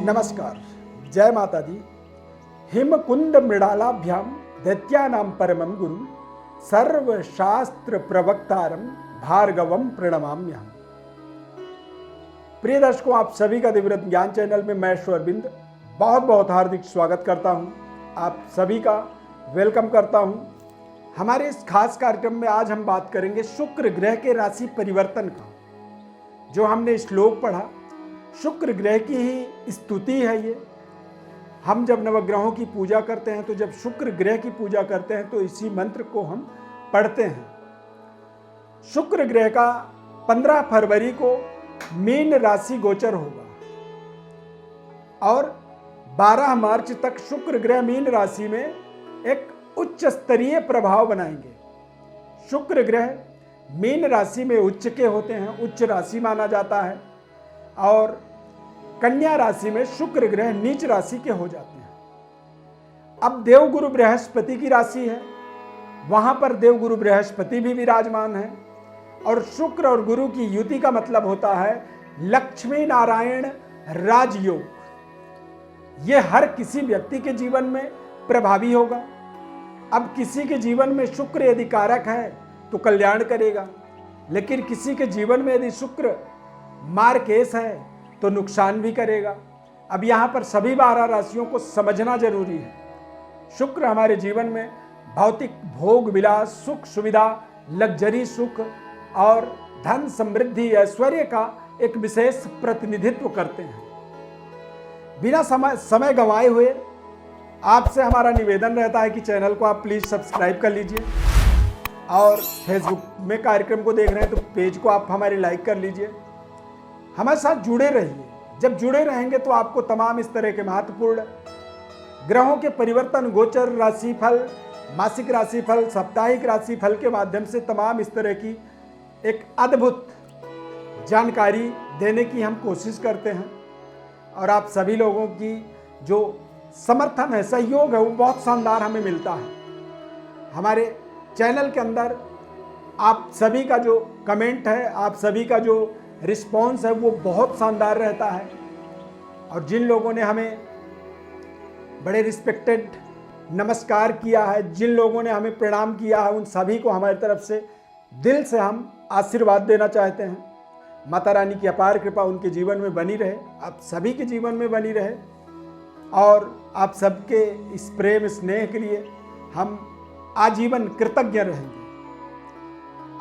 नमस्कार, जय माता दी। हिमकुंड मृणालाभ्याम दैत्यानां परमं गुरु सर्वशास्त्र प्रवक्तारम भार्गवम प्रणमाम्यहम्। प्रिय दर्शकों, आप सभी का दिव्यव्रत ज्ञान चैनल में मैं अरविंद बहुत बहुत हार्दिक स्वागत करता हूं। आप सभी का वेलकम करता हूं। हमारे इस खास कार्यक्रम में आज हम बात करेंगे शुक्र ग्रह के राशि परिवर्तन का। जो हमने श्लोक पढ़ा, शुक्र ग्रह की ही स्तुति है ये। हम जब नवग्रहों की पूजा करते हैं तो जब शुक्र ग्रह की पूजा करते हैं तो इसी मंत्र को हम पढ़ते हैं। शुक्र ग्रह का 15 फरवरी को मीन राशि गोचर होगा और 12 मार्च तक शुक्र ग्रह मीन राशि में एक उच्च स्तरीय प्रभाव बनाएंगे। शुक्र ग्रह मीन राशि में उच्च के होते हैं, उच्च राशि माना जाता है, और कन्या राशि में शुक्र ग्रह नीच राशि के हो जाते हैं। अब देवगुरु बृहस्पति की राशि है, वहां पर देवगुरु बृहस्पति भी विराजमान है और शुक्र और गुरु की युति का मतलब होता है लक्ष्मी नारायण राजयोग। यह हर किसी व्यक्ति के जीवन में प्रभावी होगा। अब किसी के जीवन में शुक्र यदि कारक है तो कल्याण करेगा, लेकिन किसी के जीवन में यदि शुक्र मार्केश है तो नुकसान भी करेगा। अब यहाँ पर सभी 12 राशियों को समझना जरूरी है। शुक्र हमारे जीवन में भौतिक भोग विलास, सुख सुविधा, लग्जरी सुख और धन समृद्धि, ऐश्वर्य का एक विशेष प्रतिनिधित्व करते हैं। बिना समय गंवाए हुए आपसे हमारा निवेदन रहता है कि चैनल को आप प्लीज सब्सक्राइब कर लीजिए और फेसबुक में कार्यक्रम को देख रहे हैं तो पेज को आप हमारे लाइक कर लीजिए। हमारे साथ जुड़े रहिए। जब जुड़े रहेंगे तो आपको तमाम इस तरह के महत्वपूर्ण ग्रहों के परिवर्तन, गोचर राशिफल, मासिक राशिफल, साप्ताहिक राशिफल के माध्यम से तमाम इस तरह की एक अद्भुत जानकारी देने की हम कोशिश करते हैं। और आप सभी लोगों की जो समर्थन है, सहयोग है, वो बहुत शानदार हमें मिलता है। हमारे चैनल के अंदर आप सभी का जो कमेंट है, आप सभी का जो रिस्पॉन्स है, वो बहुत शानदार रहता है। और जिन लोगों ने हमें बड़े रिस्पेक्टेड नमस्कार किया है, जिन लोगों ने हमें प्रणाम किया है, उन सभी को हमारी तरफ से दिल से हम आशीर्वाद देना चाहते हैं। माता रानी की अपार कृपा उनके जीवन में बनी रहे, आप सभी के जीवन में बनी रहे, और आप सबके इस प्रेम स्नेह के लिए हम आजीवन कृतज्ञ रहेंगे।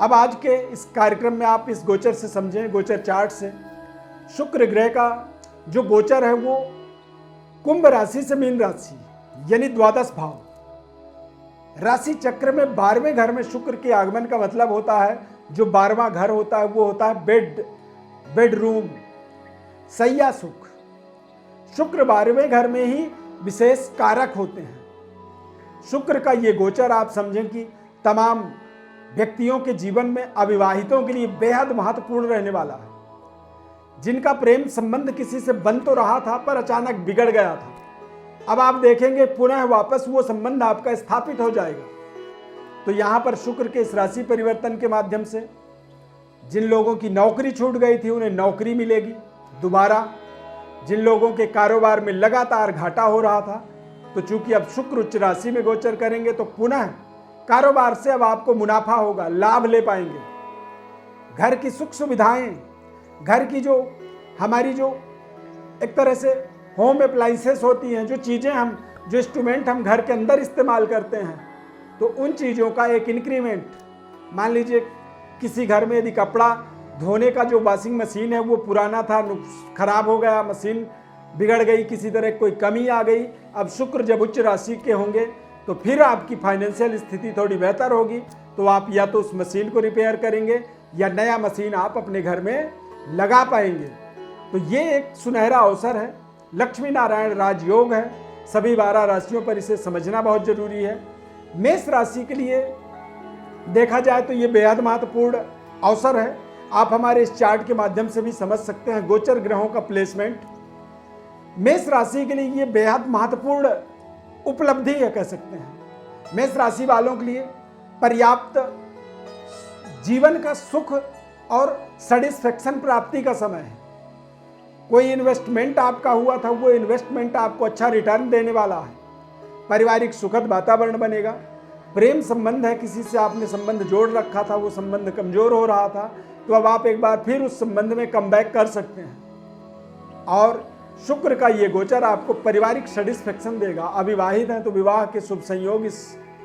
अब आज के इस कार्यक्रम में आप इस गोचर से समझें, गोचर चार्ट से। शुक्र ग्रह का जो गोचर है वो कुंभ राशि से मीन राशि यानी द्वादश भाव, राशि चक्र में 12वें घर में शुक्र के आगमन का मतलब होता है, जो 12वां घर होता है वो होता है बेडरूम, सैया सुख। शुक्र 12वें घर में ही विशेष कारक होते हैं। शुक्र का ये गोचर आप समझें कि तमाम व्यक्तियों के जीवन में, अविवाहितों के लिए बेहद महत्वपूर्ण रहने वाला है। जिनका प्रेम संबंध किसी से बन तो रहा था पर अचानक बिगड़ गया था, अब आप देखेंगे पुनः वापस वो संबंध आपका स्थापित हो जाएगा। तो यहाँ पर शुक्र के इस राशि परिवर्तन के माध्यम से जिन लोगों की नौकरी छूट गई थी उन्हें नौकरी मिलेगी दोबारा। जिन लोगों के कारोबार में लगातार घाटा हो रहा था, तो चूंकि अब शुक्र उच्च राशि में गोचर करेंगे तो पुनः कारोबार से अब आपको मुनाफा होगा, लाभ ले पाएंगे। घर की सुख सुविधाएं, घर की जो हमारी जो एक तरह से होम अप्लाइंसेस होती हैं, जो चीज़ें हम, जो इंस्ट्रूमेंट हम घर के अंदर इस्तेमाल करते हैं, तो उन चीज़ों का एक इंक्रीमेंट। मान लीजिए किसी घर में यदि कपड़ा धोने का जो वॉशिंग मशीन है वो पुराना था, खराब हो गया, मशीन बिगड़ गई, किसी तरह कोई कमी आ गई, अब शुक्र जब उच्च राशि के होंगे तो फिर आपकी फाइनेंशियल स्थिति थोड़ी बेहतर होगी, तो आप या तो उस मशीन को रिपेयर करेंगे या नया मशीन आप अपने घर में लगा पाएंगे। तो ये एक सुनहरा अवसर है, लक्ष्मी नारायण राजयोग है। सभी 12 राशियों पर इसे समझना बहुत जरूरी है। मेष राशि के लिए देखा जाए तो ये बेहद महत्वपूर्ण अवसर है। आप हमारे इस चार्ट के माध्यम से भी समझ सकते हैं गोचर ग्रहों का प्लेसमेंट। मेष राशि के लिए ये बेहद महत्वपूर्ण उपलब्धि है, कह सकते हैं। मेष राशि वालों के लिए पर्याप्त जीवन का सुख और सेटिस्फैक्शन प्राप्ति का समय है। कोई इन्वेस्टमेंट आपका हुआ था, वो इन्वेस्टमेंट आपको अच्छा रिटर्न देने वाला है। पारिवारिक सुखद वातावरण बनेगा। प्रेम संबंध है, किसी से आपने संबंध जोड़ रखा था, वो संबंध कमजोर हो रहा था, तो अब आप एक बार फिर उस संबंध में कमबैक कर सकते हैं। और शुक्र का ये गोचर आपको पारिवारिक सेटिस्फेक्शन देगा। अविवाहित हैं तो विवाह के शुभ संयोग इस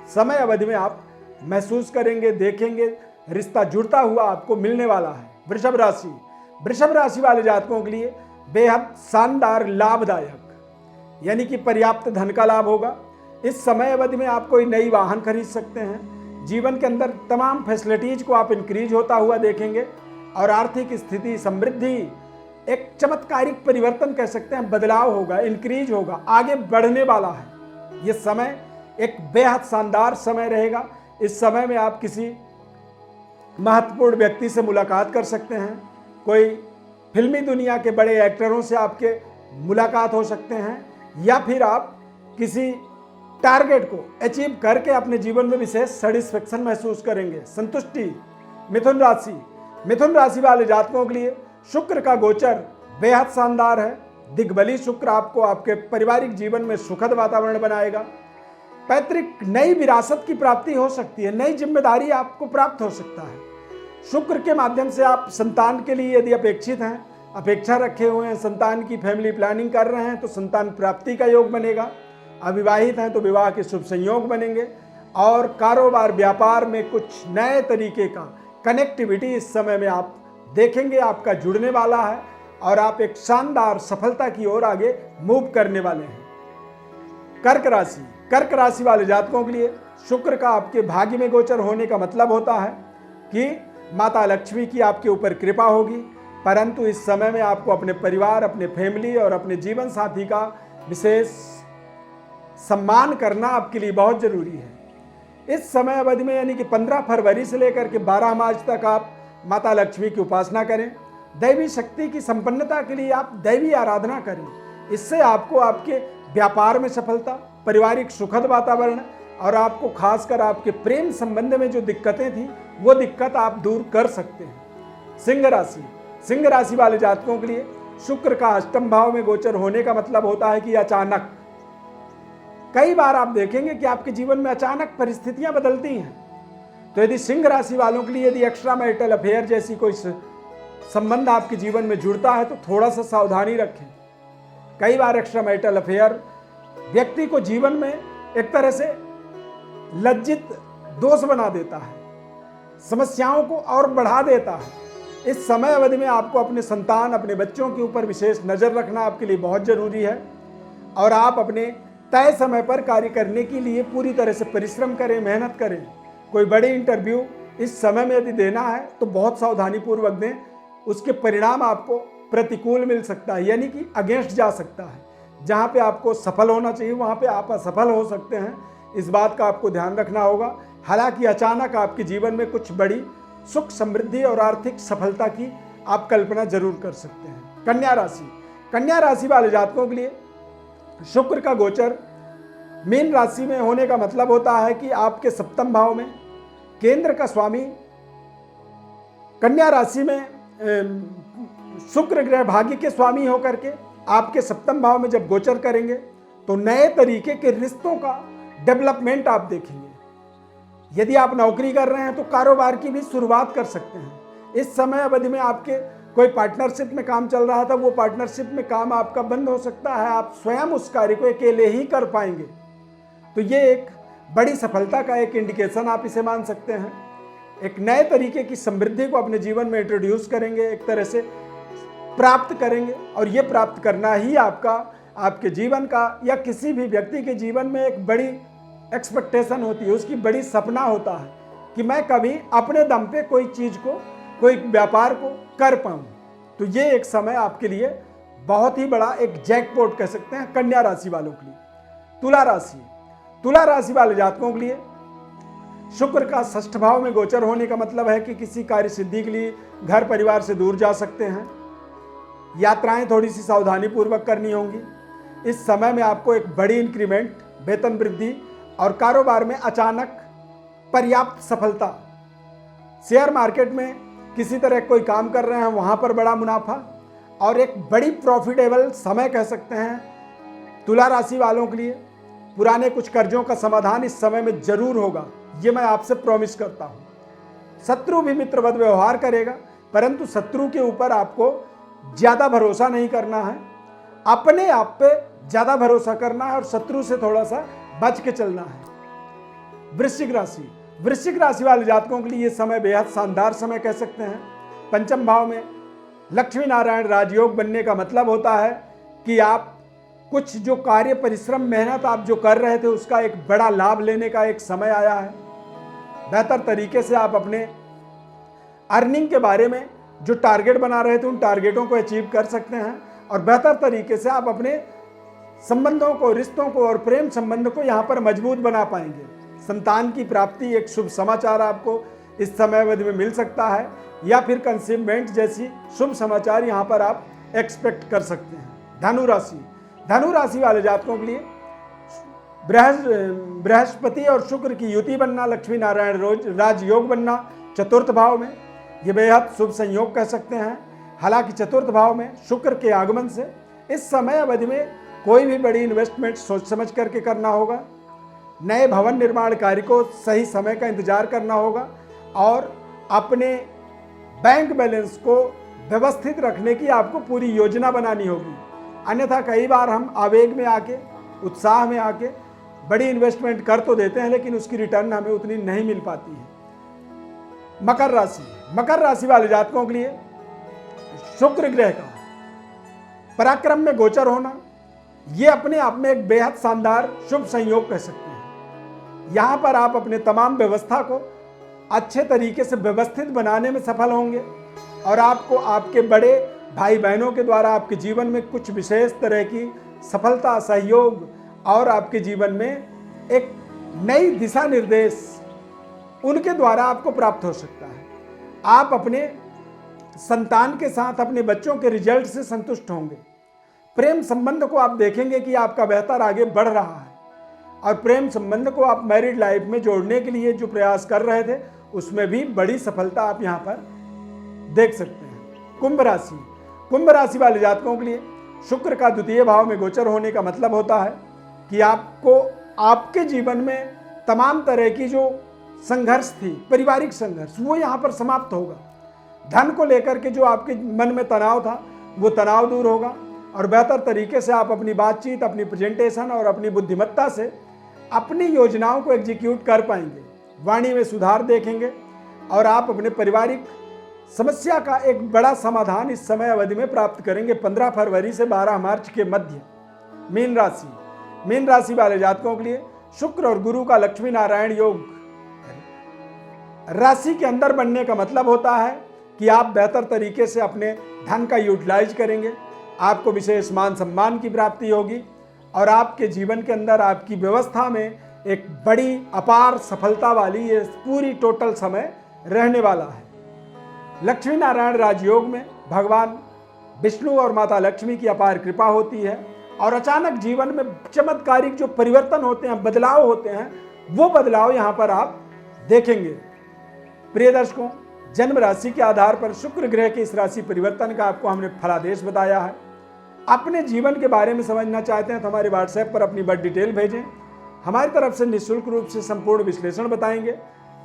समय अवधि में आप महसूस करेंगे, देखेंगे, रिश्ता जुड़ता हुआ आपको मिलने वाला है। वृषभ राशि, वृषभ राशि वाले जातकों के लिए बेहद शानदार लाभदायक, यानी कि पर्याप्त धन का लाभ होगा। इस समय अवधि में आप कोई नई वाहन खरीद सकते हैं। जीवन के अंदर तमाम फैसिलिटीज को आप इंक्रीज होता हुआ देखेंगे और आर्थिक स्थिति, समृद्धि, एक चमत्कारिक परिवर्तन कह सकते हैं, बदलाव होगा, इंक्रीज होगा, आगे बढ़ने वाला है। ये समय एक बेहद शानदार समय रहेगा। इस समय में आप किसी महत्वपूर्ण व्यक्ति से मुलाकात कर सकते हैं। कोई फिल्मी दुनिया के बड़े एक्टरों से आपके मुलाकात हो सकते हैं, या फिर आप किसी टारगेट को अचीव करके अपने जीवन में विशेष सेटिस्फेक्शन महसूस करेंगे, संतुष्टि। मिथुन राशि, मिथुन राशि वाले जातकों के लिए शुक्र का गोचर बेहद शानदार है। दिग्बली शुक्र आपको आपके पारिवारिक जीवन में सुखद वातावरण बनाएगा। पैतृक नई विरासत की प्राप्ति हो सकती है, नई जिम्मेदारी आपको प्राप्त हो सकता है। शुक्र के माध्यम से आप संतान के लिए यदि अपेक्षित हैं, अपेक्षा रखे हुए हैं, संतान की फैमिली प्लानिंग कर रहे हैं, तो संतान प्राप्ति का योग बनेगा। अविवाहित हैं तो विवाह के शुभ संयोग बनेंगे। और कारोबार व्यापार में कुछ नए तरीके का कनेक्टिविटी इस समय में आप देखेंगे, आपका जुड़ने वाला है और आप एक शानदार सफलता की ओर आगे मूव करने वाले हैं। कर्क राशि, कर्क राशि वाले जातकों के लिए शुक्र का आपके भाग्य में गोचर होने का मतलब होता है कि माता लक्ष्मी की आपके ऊपर कृपा होगी। परंतु इस समय में आपको अपने परिवार, अपने फैमिली और अपने जीवन साथी का विशेष सम्मान करना आपके लिए बहुत जरूरी है। इस समय अवधि में यानी कि 15 फरवरी से लेकर के 12 मार्च तक आप माता लक्ष्मी की उपासना करें। दैवी शक्ति की संपन्नता के लिए आप दैवी आराधना करें। इससे आपको आपके व्यापार में सफलता, पारिवारिक सुखद वातावरण और आपको खासकर आपके प्रेम संबंध में जो दिक्कतें थी वो दिक्कत आप दूर कर सकते हैं। सिंह राशि, सिंह राशि वाले जातकों के लिए शुक्र का अष्टम भाव में गोचर होने का मतलब होता है कि अचानक, कई बार आप देखेंगे कि आपके जीवन में अचानक परिस्थितियां बदलती हैं। तो यदि सिंह राशि वालों के लिए यदि एक्स्ट्रा मैरिटल अफेयर जैसी कोई संबंध आपके जीवन में जुड़ता है तो थोड़ा सा सावधानी रखें। कई बार एक्स्ट्रा मैरिटल अफेयर व्यक्ति को जीवन में एक तरह से लज्जित दोष बना देता है, समस्याओं को और बढ़ा देता है। इस समय अवधि में आपको अपने संतान, अपने बच्चों के ऊपर विशेष नज़र रखना आपके लिए बहुत ज़रूरी है और आप अपने तय समय पर कार्य करने के लिए पूरी तरह से परिश्रम करें, मेहनत करें। कोई बड़ी इंटरव्यू इस समय में यदि देना है तो बहुत सावधानी पूर्वक दें, उसके परिणाम आपको प्रतिकूल मिल सकता है, यानी कि अगेंस्ट जा सकता है। जहाँ पे आपको सफल होना चाहिए वहाँ पे आप असफल हो सकते हैं, इस बात का आपको ध्यान रखना होगा। हालांकि अचानक आपके जीवन में कुछ बड़ी सुख, समृद्धि और आर्थिक सफलता की आप कल्पना जरूर कर सकते हैं। कन्या राशि, कन्या राशि वाले जातकों के लिए शुक्र का गोचर मीन राशि में होने का मतलब होता है कि आपके सप्तम भाव में केंद्र का स्वामी कन्या राशि में शुक्र ग्रह भाग्य के स्वामी होकर के आपके सप्तम भाव में जब गोचर करेंगे तो नए तरीके के रिश्तों का डेवलपमेंट आप देखेंगे। यदि आप नौकरी कर रहे हैं तो कारोबार की भी शुरुआत कर सकते हैं। इस समय अवधि में आपके कोई पार्टनरशिप में काम चल रहा था, वो पार्टनरशिप में काम आपका बंद हो सकता है, आप स्वयं उस कार्य को अकेले ही कर पाएंगे। तो ये एक बड़ी सफलता का एक इंडिकेशन आप इसे मान सकते हैं। एक नए तरीके की समृद्धि को अपने जीवन में इंट्रोड्यूस करेंगे, एक तरह से प्राप्त करेंगे और ये प्राप्त करना ही आपका, आपके जीवन का या किसी भी व्यक्ति के जीवन में एक बड़ी एक्सपेक्टेशन होती है, उसकी बड़ी सपना होता है कि मैं कभी अपने दम पे कोई चीज़ को, कोई व्यापार को कर पाऊँ। तो ये एक समय आपके लिए बहुत ही बड़ा एक जैकपॉट कह सकते हैं कन्या राशि वालों के लिए। तुला राशि, तुला राशि वाले जातकों के लिए शुक्र का षष्ठ भाव में गोचर होने का मतलब है कि किसी कार्य सिद्धि के लिए घर परिवार से दूर जा सकते हैं। यात्राएं थोड़ी सी सावधानी पूर्वक करनी होंगी। इस समय में आपको एक बड़ी इंक्रीमेंट, वेतन वृद्धि और कारोबार में अचानक पर्याप्त सफलता। शेयर मार्केट में किसी तरह कोई काम कर रहे हैं वहां पर बड़ा मुनाफा, और एक बड़ी प्रॉफिटेबल समय कह सकते हैं तुला राशि वालों के लिए। पुराने कुछ कर्जों का समाधान इस समय में जरूर होगा, ये मैं आपसे प्रॉमिस करता हूं। शत्रु भी मित्रवत व्यवहार करेगा, परंतु शत्रु के ऊपर आपको ज्यादा भरोसा नहीं करना है, अपने आप पे ज्यादा भरोसा करना है और शत्रु से थोड़ा सा बच के चलना है। वृश्चिक राशि वाले जातकों के लिए ये समय बेहद शानदार समय कह सकते हैं। पंचम भाव में लक्ष्मी नारायण राजयोग बनने का मतलब होता है कि आप कुछ जो कार्य परिश्रम मेहनत आप जो कर रहे थे उसका एक बड़ा लाभ लेने का एक समय आया है। बेहतर तरीके से आप अपने अर्निंग के बारे में जो टारगेट बना रहे थे उन टारगेटों को अचीव कर सकते हैं और बेहतर तरीके से आप अपने संबंधों को, रिश्तों को और प्रेम संबंध को यहाँ पर मजबूत बना पाएंगे। संतान की प्राप्ति एक शुभ समाचार आपको इस समय अवधि में मिल सकता है या फिर कंसीवमेंट जैसी शुभ समाचार यहाँ पर आप एक्सपेक्ट कर सकते हैं। धनु राशि वाले जातकों के लिए बृहस्पति और शुक्र की युति बनना, लक्ष्मी नारायण राजयोग बनना चतुर्थ भाव में, ये बेहद शुभ संयोग कह सकते हैं। हालांकि चतुर्थ भाव में शुक्र के आगमन से इस समय अवधि में कोई भी बड़ी इन्वेस्टमेंट सोच समझ करके करना होगा। नए भवन निर्माण कार्य को सही समय का इंतजार करना होगा और अपने बैंक बैलेंस को व्यवस्थित रखने की आपको पूरी योजना बनानी होगी। अन्यथा कई बार हम आवेग में आके, उत्साह में आके बड़ी इन्वेस्टमेंट कर तो देते हैं लेकिन उसकी रिटर्न हमें उतनी नहीं मिल पाती है। मकर राशि वाले जातकों के लिए शुक्र ग्रह का पराक्रम में गोचर होना ये अपने आप में एक बेहद शानदार शुभ संयोग कह सकते हैं। यहाँ पर आप अपने तमाम व्यवस्था को अच्छे तरीके से व्यवस्थित बनाने में सफल होंगे और आपको आपके बड़े भाई बहनों के द्वारा आपके जीवन में कुछ विशेष तरह की सफलता, सहयोग और आपके जीवन में एक नई दिशा निर्देश उनके द्वारा आपको प्राप्त हो सकता है। आप अपने संतान के साथ अपने बच्चों के रिजल्ट से संतुष्ट होंगे। प्रेम संबंध को आप देखेंगे कि आपका बेहतर आगे बढ़ रहा है और प्रेम संबंध को आप मैरिड लाइफ में जोड़ने के लिए जो प्रयास कर रहे थे उसमें भी बड़ी सफलता आप यहाँ पर देख सकते हैं। कुंभ राशि वाले जातकों के लिए शुक्र का द्वितीय भाव में गोचर होने का मतलब होता है कि आपको आपके जीवन में तमाम तरह की जो संघर्ष थी, पारिवारिक संघर्ष, वो यहाँ पर समाप्त होगा। धन को लेकर के जो आपके मन में तनाव था वो तनाव दूर होगा और बेहतर तरीके से आप अपनी बातचीत, अपनी प्रेजेंटेशन और अपनी बुद्धिमत्ता से अपनी योजनाओं को एग्जीक्यूट कर पाएंगे। वाणी में सुधार देखेंगे और आप अपने पारिवारिक समस्या का एक बड़ा समाधान इस समय अवधि में प्राप्त करेंगे 15 फरवरी से 12 मार्च के मध्य। मीन राशि वाले जातकों के लिए शुक्र और गुरु का लक्ष्मी नारायण योग राशि के अंदर बनने का मतलब होता है कि आप बेहतर तरीके से अपने धन का यूटिलाइज करेंगे, आपको विशेष मान सम्मान की प्राप्ति होगी और आपके जीवन के अंदर आपकी व्यवस्था में एक बड़ी अपार सफलता वाली ये पूरी टोटल समय रहने वाला है। लक्ष्मी नारायण राजयोग में भगवान विष्णु और माता लक्ष्मी की अपार कृपा होती है और अचानक जीवन में चमत्कारिक जो परिवर्तन होते हैं, बदलाव होते हैं, वो बदलाव यहाँ पर आप देखेंगे। प्रिय दर्शकों, जन्म राशि के आधार पर शुक्र ग्रह के इस राशि परिवर्तन का आपको हमने फलादेश बताया है। अपने जीवन के बारे में समझना चाहते हैं तो हमारे व्हाट्सएप पर अपनी बर्थ डिटेल भेजें। हमारी तरफ से निःशुल्क रूप से संपूर्ण विश्लेषण बताएंगे,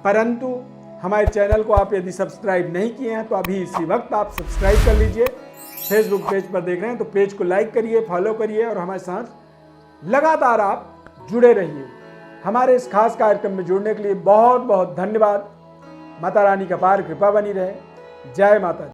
परंतु हमारे चैनल को आप यदि सब्सक्राइब नहीं किए हैं तो अभी इसी वक्त आप सब्सक्राइब कर लीजिए। फेसबुक पेज पर देख रहे हैं तो पेज को लाइक करिए, फॉलो करिए और हमारे साथ लगातार आप जुड़े रहिए। हमारे इस खास कार्यक्रम में जुड़ने के लिए बहुत बहुत धन्यवाद। माता रानी का अपार कृपा बनी रहे। जय माता दी।